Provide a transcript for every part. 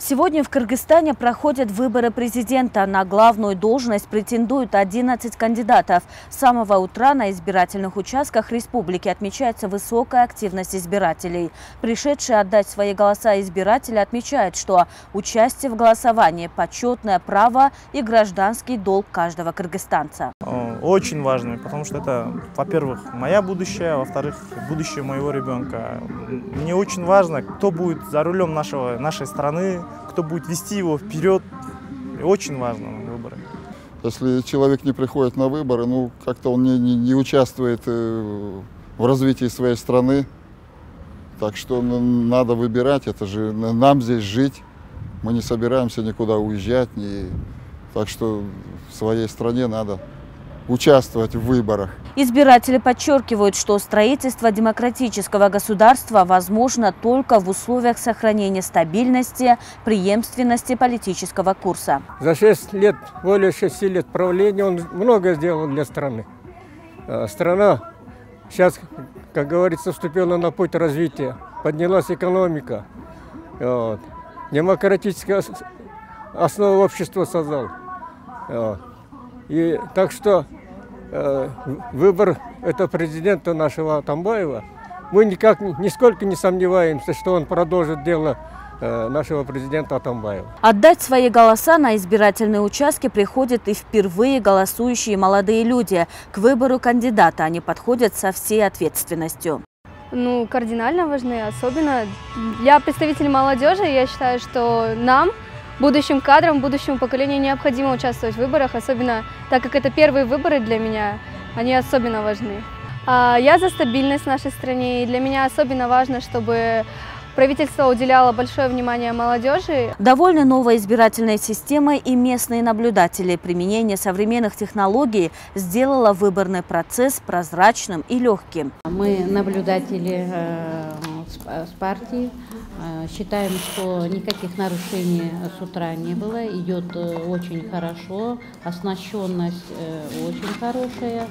Сегодня в Кыргызстане проходят выборы президента. На главную должность претендуют 11 кандидатов. С самого утра на избирательных участках республики отмечается высокая активность избирателей. Пришедшие отдать свои голоса избиратели отмечают, что участие в голосовании – почетное право и гражданский долг каждого кыргызстанца. Очень важно, потому что это, во-первых, моя будущее, во-вторых, будущее моего ребенка. Мне очень важно, кто будет за рулем нашей страны, кто будет вести его вперед. И очень важно выборы. Если человек не приходит на выборы, как-то он не участвует в развитии своей страны. Так что надо выбирать, это же нам здесь жить. Мы не собираемся никуда уезжать. Так что в своей стране надо участвовать в выборах. Избиратели подчеркивают, что строительство демократического государства возможно только в условиях сохранения стабильности, преемственности политического курса. За 6 лет, более 6 лет правления он много сделал для страны. Страна сейчас, как говорится, вступила на путь развития, поднялась экономика, демократическая основа общества создал. И так что выбор этого президента нашего Атамбаева, мы нисколько не сомневаемся, что он продолжит дело нашего президента Атамбаева. Отдать свои голоса на избирательные участки приходят и впервые голосующие молодые люди. К выбору кандидата они подходят со всей ответственностью. Кардинально важны, особенно для представителей молодежи. Я считаю, что нам, будущим кадрам, будущему поколению необходимо участвовать в выборах, особенно так как это первые выборы для меня, они особенно важны. Я за стабильность в нашей стране, и для меня особенно важно, чтобы правительство уделяло большое внимание молодежи. Довольны новой избирательной системой и местные наблюдатели. Применение современных технологий сделало выборный процесс прозрачным и легким. Мы, наблюдатели с партии, считаем, что никаких нарушений с утра не было. Идет очень хорошо, оснащенность очень хорошая.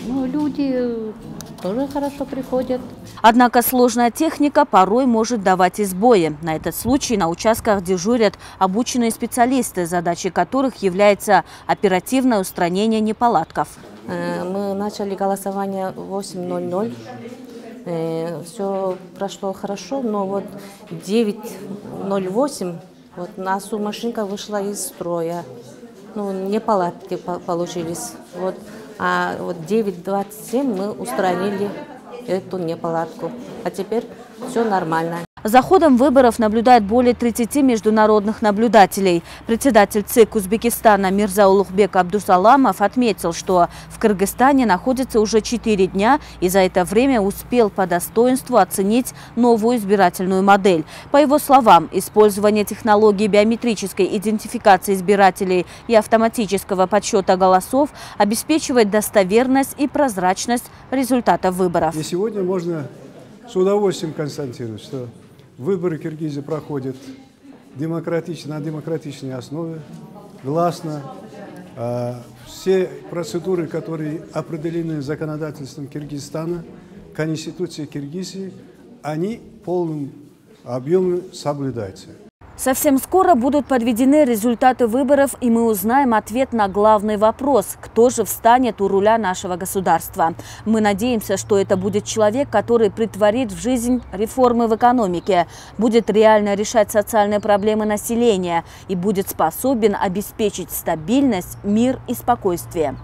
Люди тоже хорошо приходят. Однако сложная техника порой может давать сбои. На этот случай на участках дежурят обученные специалисты, задачей которых является оперативное устранение неполадков. Мы начали голосование в 8:00. Все прошло хорошо, но вот 9:08 наша машинка вышла из строя. Неполадки получились. А 9:27 мы устранили эту неполадку. А теперь все нормально. За ходом выборов наблюдает более 30 международных наблюдателей. Председатель ЦИК Узбекистана Мирзаулухбек Абдусаламов отметил, что в Кыргызстане находится уже 4 дня и за это время успел по достоинству оценить новую избирательную модель. По его словам, использование технологии биометрической идентификации избирателей и автоматического подсчета голосов обеспечивает достоверность и прозрачность результатов выборов. И сегодня можно с удовольствием констатировать, что выборы в Киргизии проходят на демократичной основе, гласно. Все процедуры, которые определены законодательством Киргизстана, Конституцией Киргизии, они в полном объеме соблюдаются. Совсем скоро будут подведены результаты выборов, и мы узнаем ответ на главный вопрос – кто же встанет у руля нашего государства. Мы надеемся, что это будет человек, который претворит в жизнь реформы в экономике, будет реально решать социальные проблемы населения и будет способен обеспечить стабильность, мир и спокойствие.